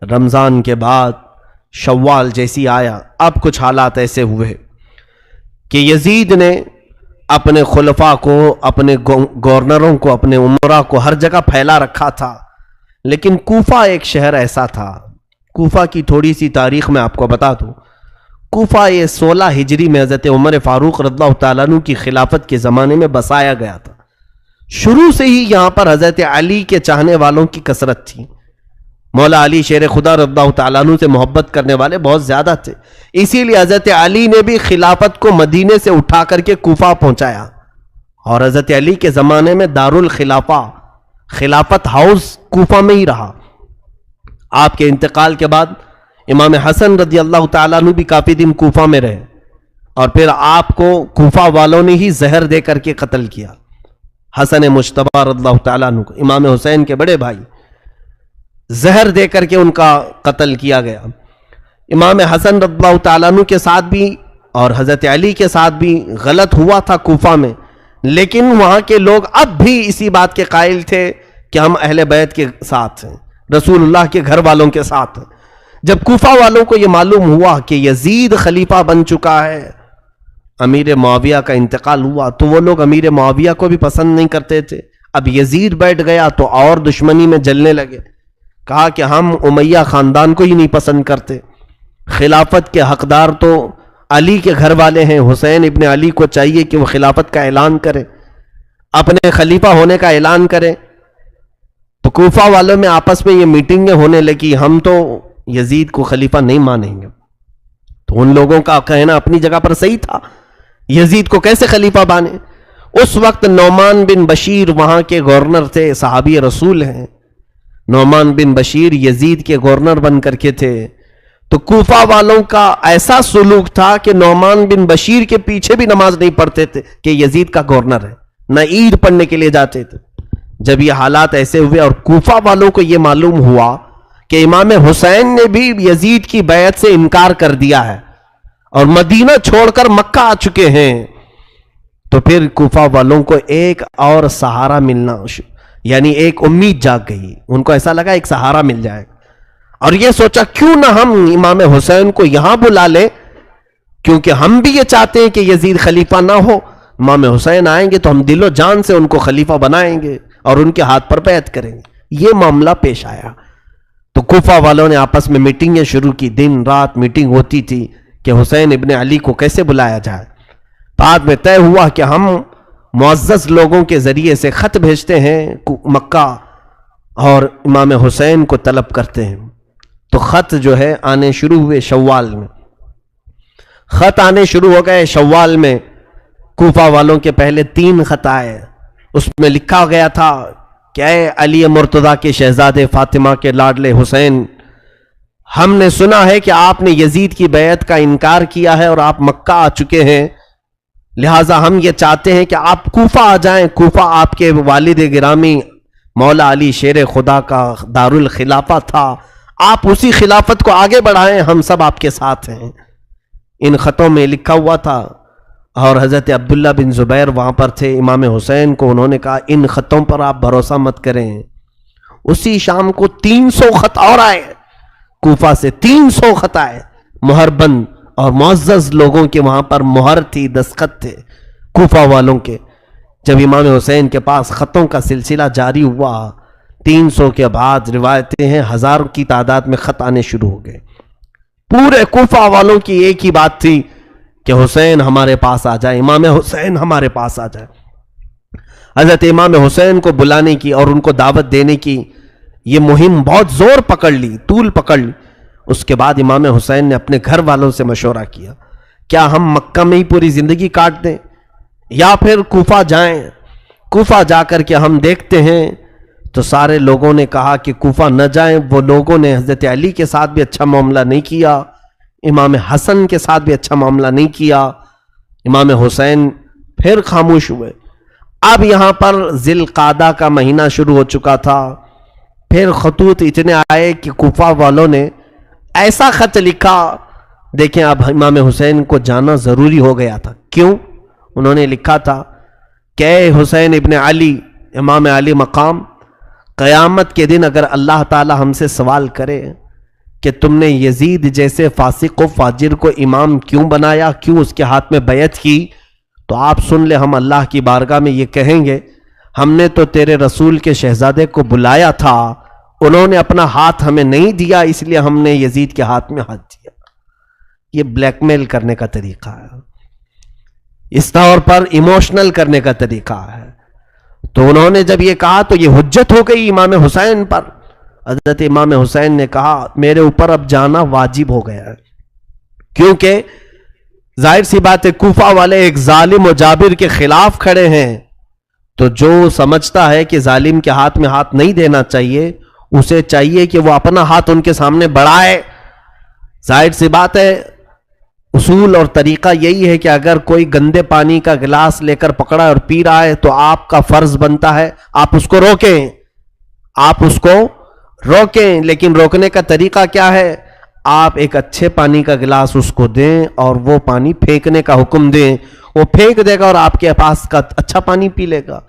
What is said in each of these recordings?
رمضان کے بعد شوال جیسی آیا، اب کچھ حالات ایسے ہوئے کہ یزید نے اپنے خلفاء کو، اپنے گورنروں کو، اپنے امراء کو ہر جگہ پھیلا رکھا تھا، لیکن کوفہ ایک شہر ایسا تھا۔ کوفہ کی تھوڑی سی تاریخ میں آپ کو بتا دوں۔ کوفہ یہ 16 ہجری میں حضرت عمر فاروق رضی اللہ تعالیٰ عنہ کی خلافت کے زمانے میں بسایا گیا تھا۔ شروع سے ہی یہاں پر حضرت علی کے چاہنے والوں کی کثرت تھی۔ مولا علی شیر خدا رضی اللہ تعالیٰ عنہ سے محبت کرنے والے بہت زیادہ تھے، اسی لیے حضرت علی نے بھی خلافت کو مدینے سے اٹھا کر کے کوفہ پہنچایا، اور حضرت علی کے زمانے میں دارالخلافہ، خلافت ہاؤس کوفہ میں ہی رہا۔ آپ کے انتقال کے بعد امام حسن رضی اللہ تعالیٰ عنہ بھی کافی دن کوفہ میں رہے، اور پھر آپ کو کوفہ والوں نے ہی زہر دے کر کے قتل کیا۔ حسن مجتبی رضی اللہ تعالیٰ عنہ کو، امام حسین کے بڑے بھائی، زہر دے کر کے ان کا قتل کیا گیا۔ امام حسن رضی اللہ تعالیٰ عنہ کے ساتھ بھی اور حضرت علی کے ساتھ بھی غلط ہوا تھا کوفہ میں، لیکن وہاں کے لوگ اب بھی اسی بات کے قائل تھے کہ ہم اہل بیت کے ساتھ ہیں، رسول اللہ کے گھر والوں کے ساتھ ہیں۔ جب کوفہ والوں کو یہ معلوم ہوا کہ یزید خلیفہ بن چکا ہے، امیر معاویہ کا انتقال ہوا، تو وہ لوگ امیر معاویہ کو بھی پسند نہیں کرتے تھے۔ اب یزید بیٹھ گیا تو اور دشمنی میں جلنے لگے، کہا کہ ہم امیہ خاندان کو ہی نہیں پسند کرتے، خلافت کے حقدار تو علی کے گھر والے ہیں، حسین ابن علی کو چاہیے کہ وہ خلافت کا اعلان کرے، اپنے خلیفہ ہونے کا اعلان کرے۔ تو کوفہ والوں میں آپس میں یہ میٹنگیں ہونے لگی، ہم تو یزید کو خلیفہ نہیں مانیں گے۔ تو ان لوگوں کا کہنا اپنی جگہ پر صحیح تھا، یزید کو کیسے خلیفہ بانے۔ اس وقت نعمان بن بشیر وہاں کے گورنر تھے، صحابی رسول ہیں۔ نعمان بن بشیر یزید کے گورنر بن کر کے تھے، تو کوفہ والوں کا ایسا سلوک تھا کہ نعمان بن بشیر کے پیچھے بھی نماز نہیں پڑھتے تھے کہ یزید کا گورنر ہے، نہ عید پڑھنے کے لیے جاتے تھے۔ جب یہ حالات ایسے ہوئے اور کوفہ والوں کو یہ معلوم ہوا کہ امام حسین نے بھی یزید کی بیعت سے انکار کر دیا ہے اور مدینہ چھوڑ کر مکہ آ چکے ہیں، تو پھر کوفہ والوں کو ایک اور سہارا ملنا، یعنی ایک امید جاگ گئی۔ ان کو ایسا لگا ایک سہارا مل جائے، اور یہ سوچا کیوں نہ ہم امام حسین کو یہاں بلا لیں، کیونکہ ہم بھی یہ چاہتے ہیں کہ یزید خلیفہ نہ ہو۔ امام حسین آئیں گے تو ہم دل و جان سے ان کو خلیفہ بنائیں گے اور ان کے ہاتھ پر بیعت کریں گے۔ یہ معاملہ پیش آیا تو کوفہ والوں نے آپس میں میٹنگیں شروع کی، دن رات میٹنگ ہوتی تھی کہ حسین ابن علی کو کیسے بلایا جائے۔ بعد میں طے ہوا کہ ہم معزز لوگوں کے ذریعے سے خط بھیجتے ہیں مکہ اور امام حسین کو طلب کرتے ہیں۔ تو خط جو ہے آنے شروع ہوئے، شوال میں خط آنے شروع ہو گئے۔ شوال میں کوفہ والوں کے پہلے 3 خط آئے، اس میں لکھا گیا تھا کہ اے علی مرتضیٰ کے شہزادے، فاطمہ کے لاڈلے حسین، ہم نے سنا ہے کہ آپ نے یزید کی بیعت کا انکار کیا ہے اور آپ مکہ آ چکے ہیں، لہٰذا ہم یہ چاہتے ہیں کہ آپ کوفہ آ جائیں۔ کوفہ آپ کے والد گرامی مولا علی شیر خدا کا دارالخلافہ تھا، آپ اسی خلافت کو آگے بڑھائیں، ہم سب آپ کے ساتھ ہیں۔ ان خطوں میں لکھا ہوا تھا، اور حضرت عبداللہ بن زبیر وہاں پر تھے، امام حسین کو انہوں نے کہا ان خطوں پر آپ بھروسہ مت کریں۔ اسی شام کو 300 خط اور آئے، کوفہ سے 300 خط آئے، مہر بند، اور معزز لوگوں کے وہاں پر مہر تھی، دستخط تھے کوفہ والوں کے۔ جب امام حسین کے پاس خطوں کا سلسلہ جاری ہوا، 300 کے بعد روایتیں ہیں 1000 کی تعداد میں خط آنے شروع ہو گئے۔ پورے کوفہ والوں کی ایک ہی بات تھی کہ حسین ہمارے پاس آ جائے، امام حسین ہمارے پاس آ جائے۔ حضرت امام حسین کو بلانے کی اور ان کو دعوت دینے کی یہ مہم بہت زور پکڑ لی، طول پکڑ لی۔ اس کے بعد امام حسین نے اپنے گھر والوں سے مشورہ کیا، کیا ہم مکہ میں ہی پوری زندگی کاٹ دیں یا پھر کوفہ جائیں؟ کوفہ جا کر کے ہم دیکھتے ہیں۔ تو سارے لوگوں نے کہا کہ کوفہ نہ جائیں۔ وہ لوگوں نے حضرت علی کے ساتھ بھی اچھا معاملہ نہیں کیا، امام حسن کے ساتھ بھی اچھا معاملہ نہیں کیا۔ امام حسین پھر خاموش ہوئے۔ اب یہاں پر ذی القعدہ کا مہینہ شروع ہو چکا تھا، پھر خطوط اتنے آئے کہ کوفہ والوں نے ایسا خط لکھا، دیکھیں اب امام حسین کو جانا ضروری ہو گیا تھا۔ کیوں؟ انہوں نے لکھا تھا کہ اے حسین ابن علی، امام علی مقام قیامت کے دن اگر اللہ تعالی ہم سے سوال کرے کہ تم نے یزید جیسے فاسق و فاجر کو امام کیوں بنایا، کیوں اس کے ہاتھ میں بیعت کی، تو آپ سن لے ہم اللہ کی بارگاہ میں یہ کہیں گے ہم نے تو تیرے رسول کے شہزادے کو بلایا تھا، انہوں نے اپنا ہاتھ ہمیں نہیں دیا، اس لیے ہم نے یزید کے ہاتھ میں ہاتھ دیا۔ یہ بلیک میل کرنے کا طریقہ ہے، اس طور پر ایموشنل کرنے کا طریقہ ہے۔ تو انہوں نے جب یہ کہا تو یہ حجت ہو گئی امام حسین پر۔ حضرت امام حسین نے کہا میرے اوپر اب جانا واجب ہو گیا ہے، کیونکہ ظاہر سی بات ہے کوفہ والے ایک ظالم و جابر کے خلاف کھڑے ہیں، تو جو سمجھتا ہے کہ ظالم کے ہاتھ میں ہاتھ نہیں دینا چاہیے، اسے چاہیے کہ وہ اپنا ہاتھ ان کے سامنے بڑھائے۔ ظاہر سی بات ہے اصول اور طریقہ یہی ہے کہ اگر کوئی گندے پانی کا گلاس لے کر پکڑا اور پی رہا ہے تو آپ کا فرض بنتا ہے آپ اس کو روکیں، آپ اس کو روکیں۔ لیکن روکنے کا طریقہ کیا ہے؟ آپ ایک اچھے پانی کا گلاس اس کو دیں اور وہ پانی پھینکنے کا حکم دیں، وہ پھینک دے گا اور آپ کے پاس کا اچھا پانی پی لے گا۔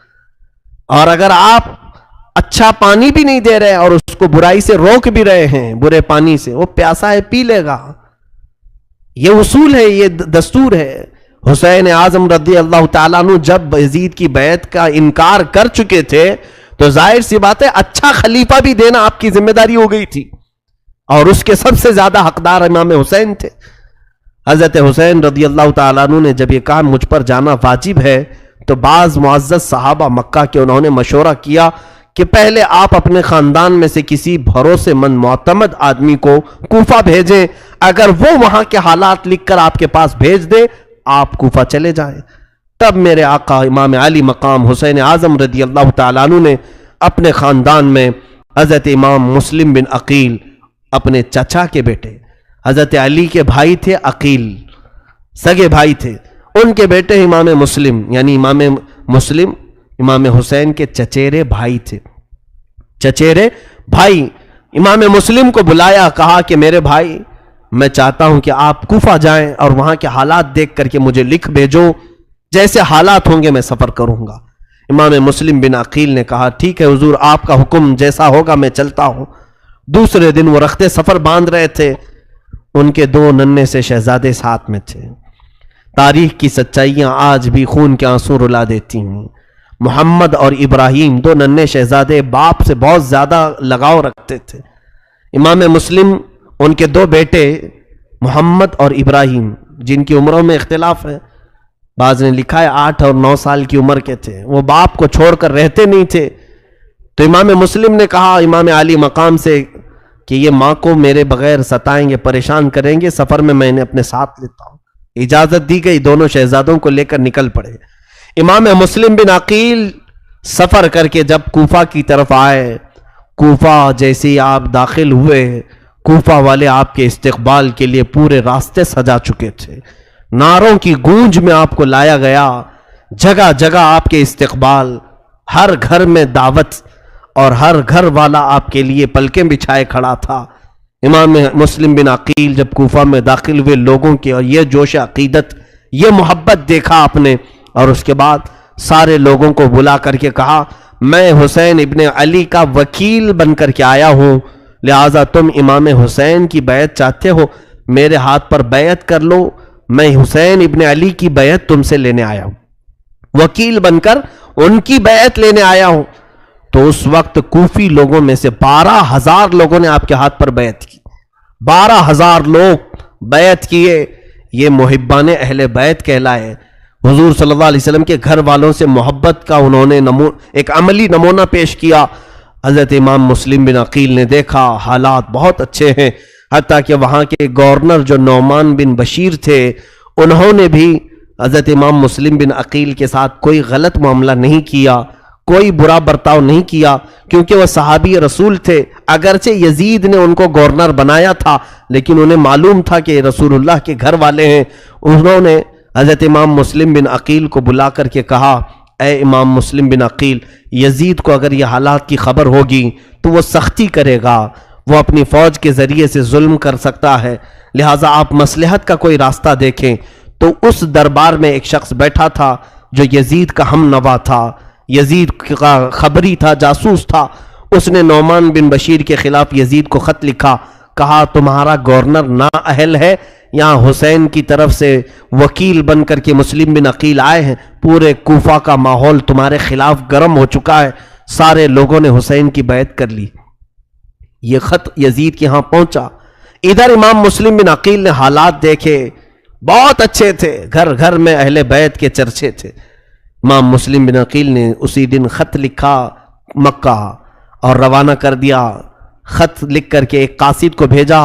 اور اگر آپ اچھا پانی بھی نہیں دے رہے اور اس کو برائی سے روک بھی رہے ہیں، برے پانی سے، وہ پیاسا ہے پی لے گا۔ یہ اصول ہے، یہ دستور ہے۔ حسین اعظم رضی اللہ تعالیٰ عنہ جب یزید کی بیعت کا انکار کر چکے تھے تو ظاہر سی بات ہے اچھا خلیفہ بھی دینا آپ کی ذمہ داری ہو گئی تھی، اور اس کے سب سے زیادہ حقدار امام حسین تھے۔ حضرت حسین رضی اللہ تعالیٰ عنہ نے جب یہ کہا مجھ پر جانا واجب ہے تو بعض معزز صحابہ مکہ کے انہوں نے مشورہ کیا کہ پہلے آپ اپنے خاندان میں سے کسی بھروسے مند معتمد آدمی کو کوفہ بھیجیں، اگر وہ وہاں کے حالات لکھ کر آپ کے پاس بھیج دے آپ کوفہ چلے جائیں۔ تب میرے آقا امام علی مقام حسین اعظم رضی اللہ تعالیٰ عنہ نے اپنے خاندان میں حضرت امام مسلم بن عقیل، اپنے چچا کے بیٹے، حضرت علی کے بھائی تھے عقیل، سگے بھائی تھے، ان کے بیٹے امام مسلم، یعنی امام مسلم امام حسین کے چچیرے بھائی تھے، چچیرے بھائی۔ امام مسلم کو بلایا، کہا کہ میرے بھائی میں چاہتا ہوں کہ آپ کوفہ جائیں اور وہاں کے حالات دیکھ کر کے مجھے لکھ بھیجو، جیسے حالات ہوں گے میں سفر کروں گا۔ امام مسلم بن عقیل نے کہا ٹھیک ہے حضور، آپ کا حکم جیسا ہوگا میں چلتا ہوں۔ دوسرے دن وہ رخت سفر باندھ رہے تھے، ان کے دو ننھے سے شہزادے ساتھ میں تھے۔ تاریخ کی سچائیاں آج بھی خون کے آنسو رلا دیتی ہیں۔ محمد اور ابراہیم، دو ننھے شہزادے، باپ سے بہت زیادہ لگاؤ رکھتے تھے۔ امام مسلم، ان کے دو بیٹے محمد اور ابراہیم، جن کی عمروں میں اختلاف ہے، بعض نے لکھا ہے 8 اور 9 سال کی عمر کے تھے، وہ باپ کو چھوڑ کر رہتے نہیں تھے۔ تو امام مسلم نے کہا امام علی مقام سے کہ یہ ماں کو میرے بغیر ستائیں گے، پریشان کریں گے، سفر میں میں نے اپنے ساتھ لیتا ہوں۔ اجازت دی گئی، دونوں شہزادوں کو لے کر نکل پڑے۔ امام مسلم بن عقیل سفر کر کے جب کوفہ کی طرف آئے، کوفہ جیسے ہی آپ داخل ہوئے، کوفہ والے آپ کے استقبال کے لیے پورے راستے سجا چکے تھے، نعروں کی گونج میں آپ کو لایا گیا، جگہ جگہ آپ کے استقبال، ہر گھر میں دعوت، اور ہر گھر والا آپ کے لیے پلکیں بچھائے کھڑا تھا۔ امام مسلم بن عقیل جب کوفہ میں داخل ہوئے، لوگوں کے اور یہ جوش عقیدت، یہ محبت دیکھا آپ نے، اور اس کے بعد سارے لوگوں کو بلا کر کے کہا میں حسین ابن علی کا وکیل بن کر کے آیا ہوں، لہٰذا تم امام حسین کی بیعت چاہتے ہو، میرے ہاتھ پر بیعت کر لو، میں حسین ابن علی کی بیعت تم سے لینے آیا ہوں، وکیل بن کر ان کی بیعت لینے آیا ہوں۔ تو اس وقت کوفی لوگوں میں سے 12,000 لوگوں نے آپ کے ہاتھ پر بیعت کی، 12,000 لوگ بیعت کیے۔ یہ محبان اہل بیت کہلائے۔ حضور صلی اللہ علیہ وسلم کے گھر والوں سے محبت کا انہوں نے ایک عملی نمونہ پیش کیا۔ حضرت امام مسلم بن عقیل نے دیکھا حالات بہت اچھے ہیں، حتیٰ کہ وہاں کے گورنر جو نعمان بن بشیر تھے، انہوں نے بھی حضرت امام مسلم بن عقیل کے ساتھ کوئی غلط معاملہ نہیں کیا، کوئی برا برتاؤ نہیں کیا، کیونکہ وہ صحابی رسول تھے۔ اگرچہ یزید نے ان کو گورنر بنایا تھا، لیکن انہیں معلوم تھا کہ رسول اللہ کے گھر والے ہیں۔ انہوں نے حضرت امام مسلم بن عقیل کو بلا کر کے کہا اے امام مسلم بن عقیل، یزید کو اگر یہ حالات کی خبر ہوگی تو وہ سختی کرے گا، وہ اپنی فوج کے ذریعے سے ظلم کر سکتا ہے، لہٰذا آپ مصلحت کا کوئی راستہ دیکھیں۔ تو اس دربار میں ایک شخص بیٹھا تھا جو یزید کا ہم نوا تھا، یزید کا خبری تھا، جاسوس تھا، اس نے نعمان بن بشیر کے خلاف یزید کو خط لکھا، کہا تمہارا گورنر نااہل ہے، یہاں حسین کی طرف سے وکیل بن کر کے مسلم بن عقیل آئے ہیں، پورے کوفہ کا ماحول تمہارے خلاف گرم ہو چکا ہے، سارے لوگوں نے حسین کی بیعت کر لی۔ یہ خط یزید کے ہاں پہنچا۔ ادھر امام مسلم بن عقیل نے حالات دیکھے، بہت اچھے تھے، گھر گھر میں اہل بیعت کے چرچے تھے۔ امام مسلم بن عقیل نے اسی دن خط لکھا مکہ اور روانہ کر دیا۔ خط لکھ کر کے ایک قاصد کو بھیجا،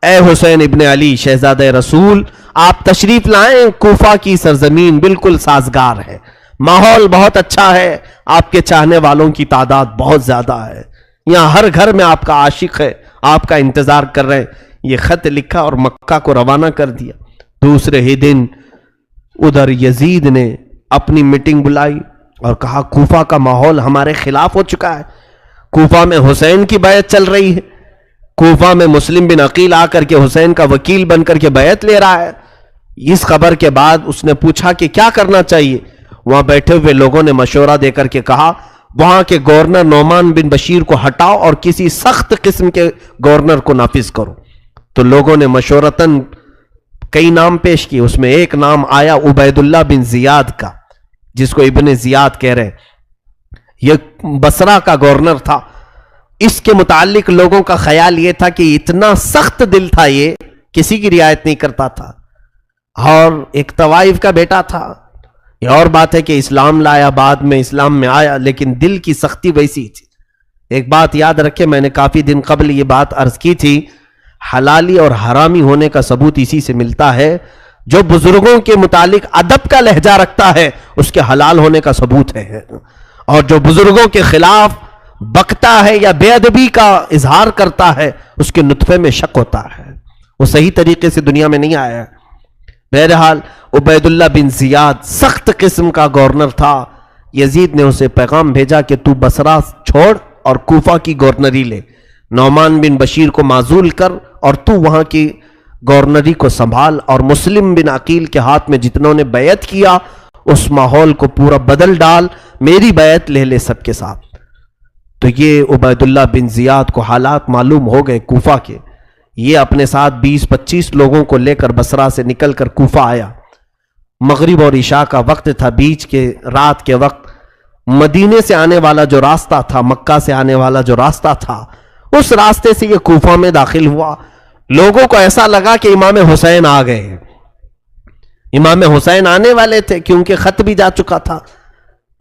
اے حسین ابن علی شہزادہ رسول، آپ تشریف لائیں، کوفہ کی سرزمین بالکل سازگار ہے، ماحول بہت اچھا ہے، آپ کے چاہنے والوں کی تعداد بہت زیادہ ہے، یہاں ہر گھر میں آپ کا عاشق ہے، آپ کا انتظار کر رہے ہیں۔ یہ خط لکھا اور مکہ کو روانہ کر دیا۔ دوسرے ہی دن ادھر یزید نے اپنی میٹنگ بلائی اور کہا کوفہ کا ماحول ہمارے خلاف ہو چکا ہے، کوفہ میں حسین کی بیعت چل رہی ہے، کوفہ میں مسلم بن عقیل آ کر کے حسین کا وکیل بن کر کے بیعت لے رہا ہے۔ اس خبر کے بعد اس نے پوچھا کہ کیا کرنا چاہیے؟ وہاں بیٹھے ہوئے لوگوں نے مشورہ دے کر کے کہا وہاں کے گورنر نعمان بن بشیر کو ہٹاؤ اور کسی سخت قسم کے گورنر کو نافذ کرو۔ تو لوگوں نے مشورتاً کئی نام پیش کیے، اس میں ایک نام آیا عبید اللہ بن زیاد کا، جس کو ابن زیاد کہہ رہے ہیں۔ یہ بصرہ کا گورنر تھا۔ اس کے متعلق لوگوں کا خیال یہ تھا کہ اتنا سخت دل تھا، یہ کسی کی رعایت نہیں کرتا تھا، اور ایک طوائف کا بیٹا تھا۔ یہ اور بات ہے کہ اسلام لایا، بعد میں اسلام میں آیا، لیکن دل کی سختی ویسی تھی۔ ایک بات یاد رکھے، میں نے کافی دن قبل یہ بات عرض کی تھی، حلالی اور حرامی ہونے کا ثبوت اسی سے ملتا ہے۔ جو بزرگوں کے متعلق ادب کا لہجہ رکھتا ہے اس کے حلال ہونے کا ثبوت ہے، اور جو بزرگوں کے خلاف بکتا ہے یا بے ادبی کا اظہار کرتا ہے اس کے نطفے میں شک ہوتا ہے، وہ صحیح طریقے سے دنیا میں نہیں آیا۔ بہرحال عبید اللہ بن زیاد سخت قسم کا گورنر تھا۔ یزید نے اسے پیغام بھیجا کہ تو بصرہ چھوڑ اور کوفہ کی گورنری لے، نعمان بن بشیر کو معزول کر اور تو وہاں کی گورنری کو سنبھال، اور مسلم بن عقیل کے ہاتھ میں جتنوں نے بیعت کیا اس ماحول کو پورا بدل ڈال، میری بیعت لے لے سب کے ساتھ۔ تو یہ عبید اللہ بن زیاد کو حالات معلوم ہو گئے کوفہ کے۔ یہ اپنے ساتھ 20-25 لوگوں کو لے کر بصرہ سے نکل کر کوفہ آیا۔ مغرب اور عشاء کا وقت تھا، بیچ کے رات کے وقت مدینے سے آنے والا جو راستہ تھا، مکہ سے آنے والا جو راستہ تھا، اس راستے سے یہ کوفہ میں داخل ہوا۔ لوگوں کو ایسا لگا کہ امام حسین آ گئے، امام حسین آنے والے تھے کیونکہ خط بھی جا چکا تھا۔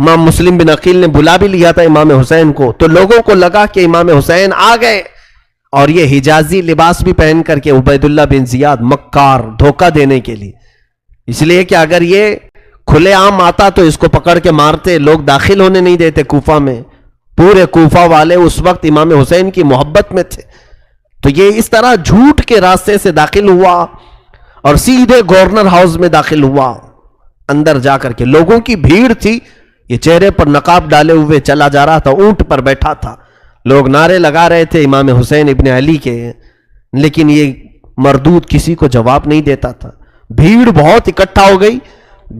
امام مسلم بن عقیل نے بلا بھی لیا تھا امام حسین کو، تو لوگوں کو لگا کہ امام حسین آ گئے، اور یہ حجازی لباس بھی پہن کر کے عبید اللہ بن زیاد مکار، دھوکہ دینے کے لیے، اس لیے کہ اگر یہ کھلے عام آتا تو اس کو پکڑ کے مارتے، لوگ داخل ہونے نہیں دیتے کوفہ میں۔ پورے کوفہ والے اس وقت امام حسین کی محبت میں تھے، تو یہ اس طرح جھوٹ کے راستے سے داخل ہوا اور سیدھے گورنر ہاؤس میں داخل ہوا۔ اندر جا کر کے لوگوں کی بھیڑ تھی، یہ چہرے پر نقاب ڈالے ہوئے چلا جا رہا تھا، اونٹ پر بیٹھا تھا، لوگ نعرے لگا رہے تھے امام حسین ابن علی کے، لیکن یہ مردود کسی کو جواب نہیں دیتا تھا۔ بھیڑ بہت اکٹھا ہو گئی،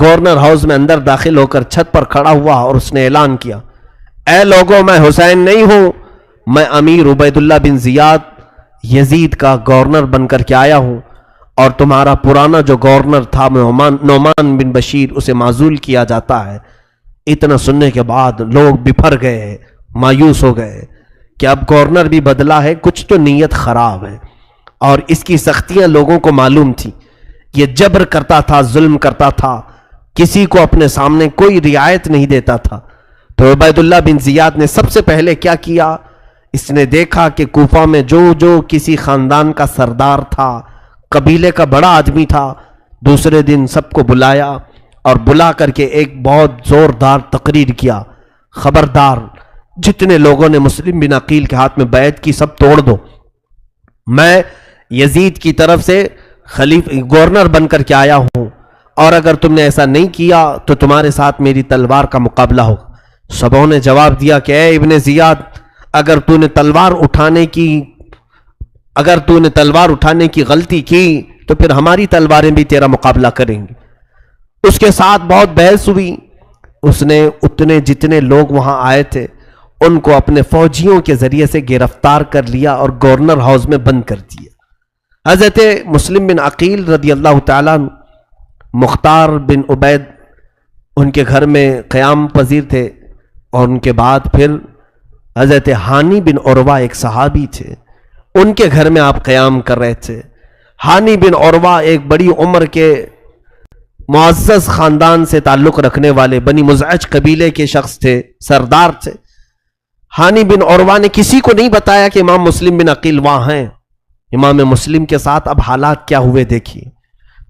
گورنر ہاؤس میں اندر داخل ہو کر چھت پر کھڑا ہوا اور اس نے اعلان کیا، اے لوگوں، میں حسین نہیں ہوں، میں امیر عبید اللہ بن زیاد یزید کا گورنر بن کر کے آیا ہوں، اور تمہارا پرانا جو گورنر تھا نعمان بن بشیر، اسے معزول کیا جاتا ہے۔ اتنا سننے کے بعد لوگ بپھر گئے، مایوس ہو گئے کہ اب گورنر بھی بدلا ہے، کچھ تو نیت خراب ہے، اور اس کی سختیاں لوگوں کو معلوم تھی۔ یہ جبر کرتا تھا، ظلم کرتا تھا، کسی کو اپنے سامنے کوئی رعایت نہیں دیتا تھا۔ تو عبید اللہ بن زیاد نے سب سے پہلے کیا کیا، اس نے دیکھا کہ کوفہ میں جو کسی خاندان کا سردار تھا، قبیلے کا بڑا آدمی تھا، دوسرے دن سب کو بلایا اور بلا کر کے ایک بہت زوردار تقریر کیا، خبردار جتنے لوگوں نے مسلم بن عقیل کے ہاتھ میں بیعت کی سب توڑ دو، میں یزید کی طرف سے گورنر بن کر کے آیا ہوں، اور اگر تم نے ایسا نہیں کیا تو تمہارے ساتھ میری تلوار کا مقابلہ ہوگا۔ سبوں نے جواب دیا کہ اے ابن زیاد، اگر تو نے تلوار اٹھانے کی غلطی کی تو پھر ہماری تلواریں بھی تیرا مقابلہ کریں گی۔ اس کے ساتھ بہت بحث ہوئی، اس نے اتنے جتنے لوگ وہاں آئے تھے ان کو اپنے فوجیوں کے ذریعے سے گرفتار کر لیا اور گورنر ہاؤس میں بند کر دیا۔ حضرت مسلم بن عقیل رضی اللہ تعالیٰ عنہ مختار بن عبید ان کے گھر میں قیام پذیر تھے، اور ان کے بعد پھر حضرت ہانی بن عروہ ایک صحابی تھے، ان کے گھر میں آپ قیام کر رہے تھے۔ ہانی بن عروہ ایک بڑی عمر کے معزز خاندان سے تعلق رکھنے والے بنی مزعج قبیلے کے شخص تھے، سردار تھے۔ ہانی بن عروہ نے کسی کو نہیں بتایا کہ امام مسلم بن عقیل وہاں ہیں۔ امام مسلم کے ساتھ اب حالات کیا ہوئے دیکھیے۔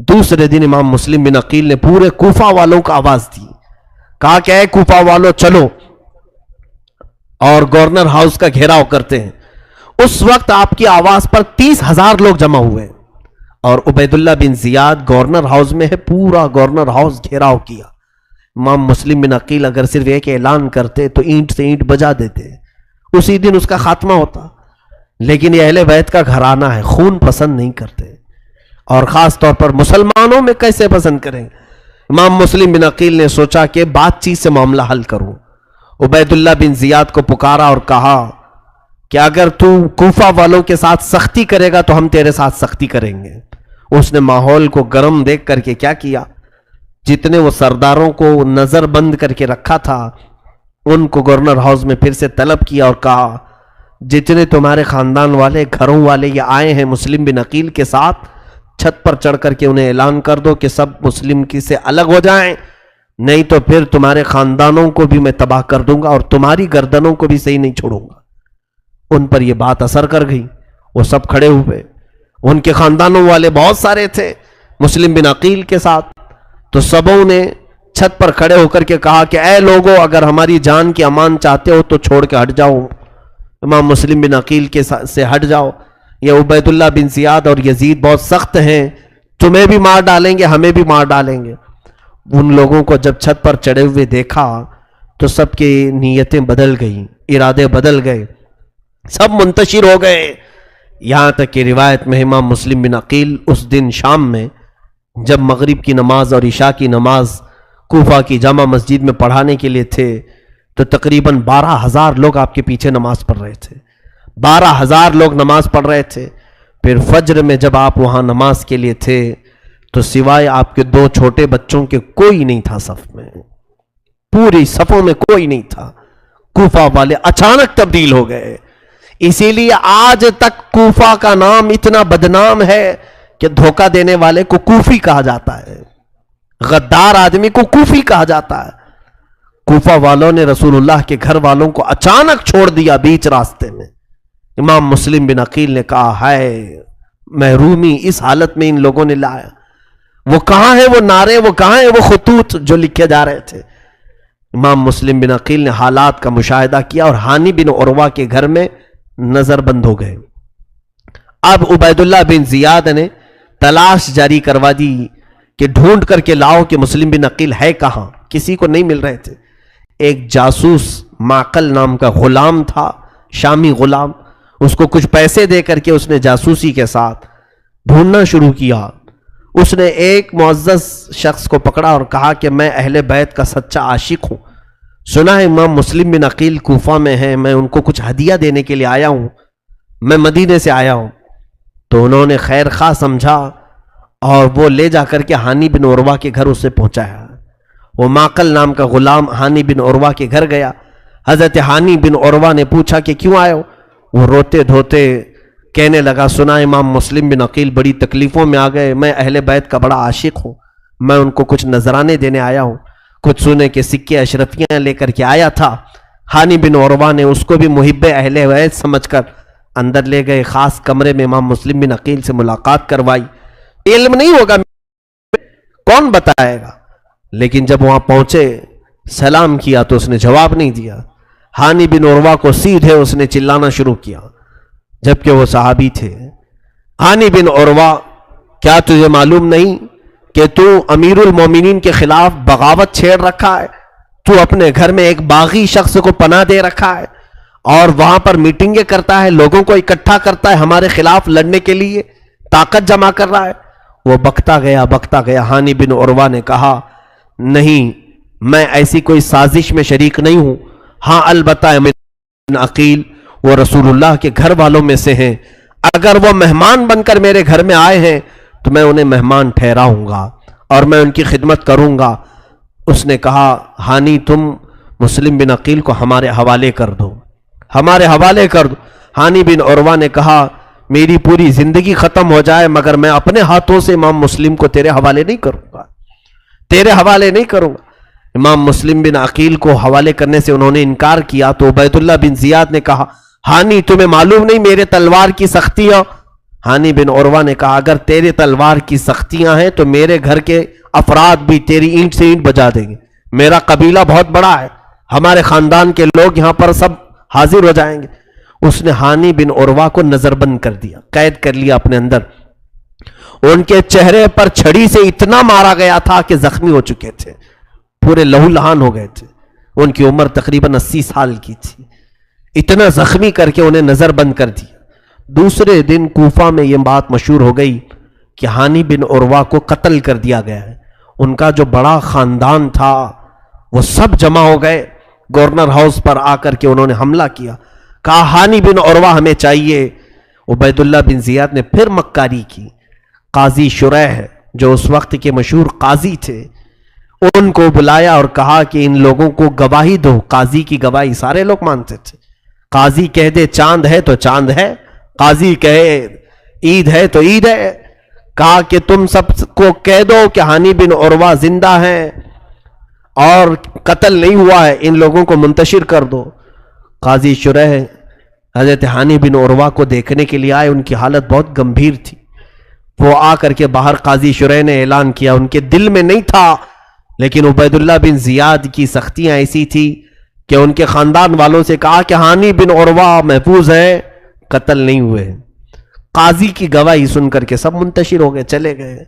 دوسرے دن امام مسلم بن عقیل نے پورے کوفہ والوں کو آواز دی، کہا کہ اے کوفہ والوں چلو اور گورنر ہاؤس کا گھیراؤ کرتے ہیں۔ اس وقت آپ کی آواز پر 30,000 لوگ جمع ہوئے، اور عبید اللہ بن زیاد گورنر ہاؤس میں ہے، پورا گورنر ہاؤس گھیراؤ کیا۔ امام مسلم بن عقیل اگر صرف ایک اعلان کرتے تو اینٹ سے اینٹ بجا دیتے، اسی دن اس کا خاتمہ ہوتا، لیکن یہ اہل بیت کا گھرانہ ہے، خون پسند نہیں کرتے، اور خاص طور پر مسلمانوں میں کیسے پسند کریں۔ امام مسلم بن عقیل نے سوچا کہ بات چیت سے معاملہ حل کروں۔ عبید اللہ بن زیاد کو پکارا اور کہا کہ اگر تو کوفہ والوں کے ساتھ سختی کرے گا تو ہم تیرے ساتھ سختی کریں گے۔ اس نے ماحول کو گرم دیکھ کر کے کیا کیا، جتنے وہ سرداروں کو نظر بند کر کے رکھا تھا ان کو گورنر ہاؤس میں پھر سے طلب کیا اور کہا جتنے تمہارے خاندان والے گھروں والے یہ آئے ہیں مسلم بن عقیل کے ساتھ، چھت پر چڑھ کر کے انہیں اعلان کر دو کہ سب مسلم کی سے الگ ہو جائیں، نہیں تو پھر تمہارے خاندانوں کو بھی میں تباہ کر دوں گا اور تمہاری گردنوں کو بھی صحیح نہیں چھوڑوں گا۔ ان پر یہ بات اثر کر گئی، وہ سب کھڑے ہوئے، ان کے خاندانوں والے بہت سارے تھے مسلم بن عقیل کے ساتھ، تو سبوں نے چھت پر کھڑے ہو کر کے کہا کہ اے لوگوں اگر ہماری جان کی امان چاہتے ہو تو چھوڑ کے ہٹ جاؤ، امام مسلم بن عقیل کے سے ہٹ جاؤ، یہ عبید اللہ بن زیاد اور یزید بہت سخت ہیں، تمہیں بھی مار ڈالیں گے ہمیں بھی مار ڈالیں گے۔ ان لوگوں کو جب چھت پر چڑھے ہوئے دیکھا تو سب کی نیتیں بدل گئیں، ارادے بدل گئے، سب منتشر ہو گئے، یہاں تک کہ روایت میں امام مسلم بن عقیل اس دن شام میں جب مغرب کی نماز اور عشاء کی نماز کوفہ کی جامع مسجد میں پڑھانے کے لیے تھے تو تقریباً 12,000 لوگ آپ کے پیچھے نماز پڑھ رہے تھے، 12,000 لوگ نماز پڑھ رہے تھے۔ پھر فجر میں جب آپ وہاں نماز کے لیے تھے تو سوائے آپ کے 2 چھوٹے بچوں کے کوئی نہیں تھا صف میں، پوری صفوں میں کوئی نہیں تھا۔ کوفہ والے اچانک تبدیل ہو گئے، اسی لیے آج تک کوفہ کا نام اتنا بدنام ہے کہ دھوکہ دینے والے کو کوفی کہا جاتا ہے، غدار آدمی کو کوفی کہا جاتا ہے۔ کوفہ والوں نے رسول اللہ کے گھر والوں کو اچانک چھوڑ دیا بیچ راستے میں۔ امام مسلم بن عقیل نے کہا ہائے محرومی اس حالت میں ان لوگوں نے لایا، وہ کہاں ہے وہ نعرے، وہ کہاں ہے وہ خطوط جو لکھے جا رہے تھے۔ امام مسلم بن عقیل نے حالات کا مشاہدہ کیا اور ہانی بن عروہ کے گھر میں نظر بند ہو گئے۔ اب عبید اللہ بن زیاد نے تلاش جاری کروا دی کہ ڈھونڈ کر کے لاؤ کہ مسلم بن عقیل ہے کہاں، کسی کو نہیں مل رہے تھے۔ ایک جاسوس معقل نام کا غلام تھا، شامی غلام، اس کو کچھ پیسے دے کر کے اس نے جاسوسی کے ساتھ ڈھونڈنا شروع کیا۔ اس نے ایک معزز شخص کو پکڑا اور کہا کہ میں اہل بیت کا سچا عاشق ہوں، سنا ہے امام مسلم بن عقیل کوفہ میں ہیں، میں ان کو کچھ ہدیہ دینے کے لیے آیا ہوں، میں مدینے سے آیا ہوں۔ تو انہوں نے خیر خواہ سمجھا اور وہ لے جا کر کے ہانی بن عروہ کے گھر اسے پہنچایا۔ وہ معقل نام کا غلام ہانی بن عروہ کے گھر گیا۔ حضرت ہانی بن عروہ نے پوچھا کہ کیوں آئے ہو؟ وہ روتے دھوتے کہنے لگا سنا امام مسلم بن عقیل بڑی تکلیفوں میں آ گئے، میں اہل بیت کا بڑا عاشق ہوں، میں ان کو کچھ نذرانے دینے آیا ہوں، کچھ سونے کے سکے اشرفیاں لے کر کے آیا تھا۔ ہانی بن عروہ نے اس کو بھی محب اہل بیت سمجھ کر اندر لے گئے، خاص کمرے میں امام مسلم بن عقیل سے ملاقات کروائی۔ علم نہیں ہوگا کون بتائے گا، لیکن جب وہاں پہنچے سلام کیا تو اس نے جواب نہیں دیا۔ ہانی بن عروہ کو سیدھے اس نے چلانا شروع کیا جبکہ وہ صحابی تھے۔ ہانی بن عروہ کیا تجھے معلوم نہیں کہ تو امیر المومنین کے خلاف بغاوت چھیڑ رکھا ہے، تو اپنے گھر میں ایک باغی شخص کو پناہ دے رکھا ہے اور وہاں پر میٹنگیں کرتا ہے، لوگوں کو اکٹھا کرتا ہے ہمارے خلاف لڑنے کے لیے، طاقت جمع کر رہا ہے۔ وہ بکتا گیا۔ ہانی بن عروہ نے کہا نہیں، میں ایسی کوئی سازش میں شریک نہیں ہوں. ہاں البتہ ابن عقیل وہ رسول اللہ کے گھر والوں میں سے ہیں، اگر وہ مہمان بن کر میرے گھر میں آئے ہیں تو میں انہیں مہمان ٹھہراؤں گا اور میں ان کی خدمت کروں گا. اس نے کہا ہانی تم مسلم بن عقیل کو ہمارے حوالے کر دو، ہمارے حوالے کر دو. ہانی بن عروہ نے کہا میری پوری زندگی ختم ہو جائے مگر میں اپنے ہاتھوں سے امام مسلم کو تیرے حوالے نہیں کروں گا، تیرے حوالے نہیں کروں گا. امام مسلم بن عقیل کو حوالے کرنے سے انہوں نے انکار کیا تو عبید اللہ بن زیاد نے کہا ہانی تمہیں معلوم نہیں میرے تلوار کی سختیاں؟ ہانی بن عروہ نے کہا اگر تیرے تلوار کی سختیاں ہیں تو میرے گھر کے افراد بھی تیری اینٹ سے اینٹ بجا دیں گے. میرا قبیلہ بہت بڑا ہے، ہمارے خاندان کے لوگ یہاں پر سب حاضر ہو جائیں گے. اس نے ہانی بن عروہ کو نظر بند کر دیا، قید کر لیا اپنے اندر. ان کے چہرے پر چھڑی سے اتنا مارا گیا تھا کہ زخمی ہو چکے تھے، پورے لہو لہان ہو گئے تھے. ان کی عمر تقریباً 80 سال کی تھی. اتنا زخمی کر کے انہیں نظر بند کر دیا. دوسرے دن کوفہ میں یہ بات مشہور ہو گئی کہ ہانی بن عروہ کو قتل کر دیا گیا ہے. ان کا جو بڑا خاندان تھا وہ سب جمع ہو گئے گورنر ہاؤس پر آ کر کے انہوں نے حملہ کیا. کہا ہانی بن عروہ ہمیں چاہیے. عبید اللہ بن زیاد نے پھر مکاری کی. قاضی شریح جو اس وقت کے مشہور قاضی تھے ان کو بلایا اور کہا کہ ان لوگوں کو گواہی دو. قاضی کی گواہی سارے لوگ مانتے تھے. قاضی کہہ دے چاند ہے تو چاند ہے، قاضی کہے عید ہے تو عید ہے. کہا کہ تم سب کو کہہ دو کہ ہانی بن عروہ زندہ ہیں اور قتل نہیں ہوا ہے، ان لوگوں کو منتشر کر دو. قاضی شریح حضرت ہانی بن عروہ کو دیکھنے کے لیے آئے. ان کی حالت بہت گمبھیر تھی. وہ آ کر کے باہر قاضی شریح نے اعلان کیا. ان کے دل میں نہیں تھا لیکن عبید اللہ بن زیاد کی سختیاں ایسی تھی کہ ان کے خاندان والوں سے کہا کہ ہانی بن عروہ محفوظ ہیں، قتل نہیں ہوئے. قاضی کی گواہی سن کر کے سب منتشر ہو گئے، چلے گئے.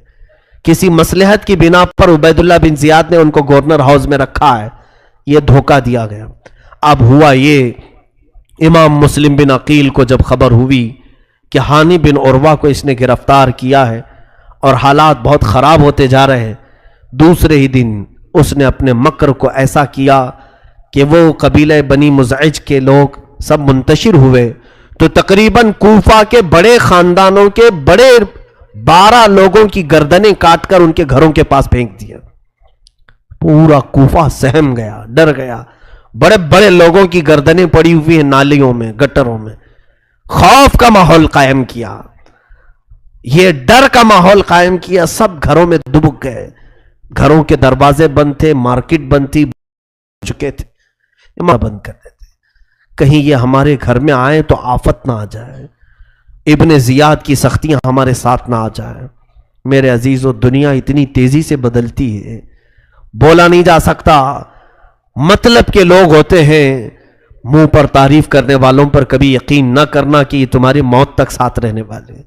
کسی مصلحت کی بنا پر عبید اللہ بن زیاد نے ان کو گورنر ہاؤس میں رکھا ہے. یہ دھوکہ دیا گیا. اب ہوا یہ امام مسلم بن عقیل کو جب خبر ہوئی کہ ہانی بن عروہ کو اس نے گرفتار کیا ہے اور حالات بہت خراب ہوتے جا رہے ہیں، دوسرے ہی دن اس نے اپنے مکر کو ایسا کیا کہ وہ قبیلہ بنی مزعج کے لوگ سب منتشر ہوئے تو تقریباً کوفہ کے بڑے خاندانوں کے بڑے 12 لوگوں کی گردنیں کاٹ کر ان کے گھروں کے پاس پھینک دیا. پورا کوفہ سہم گیا، ڈر گیا. بڑے بڑے لوگوں کی گردنیں پڑی ہوئی ہیں نالیوں میں، گٹروں میں. خوف کا ماحول قائم کیا، یہ ڈر کا ماحول قائم کیا. سب گھروں میں دبک گئے. گھروں کے دروازے بند تھے، مارکیٹ بند تھی، چکے تھے. بند کر دیتے کہیں یہ ہمارے گھر میں آئے تو آفت نہ آ جائے، ابن زیاد کی سختیاں ہمارے ساتھ نہ آ جائے. میرے عزیزو دنیا اتنی تیزی سے بدلتی ہے، بولا نہیں جا سکتا. مطلب کے لوگ ہوتے ہیں، منہ پر تعریف کرنے والوں پر کبھی یقین نہ کرنا کہ یہ تمہاری موت تک ساتھ رہنے والے ہیں.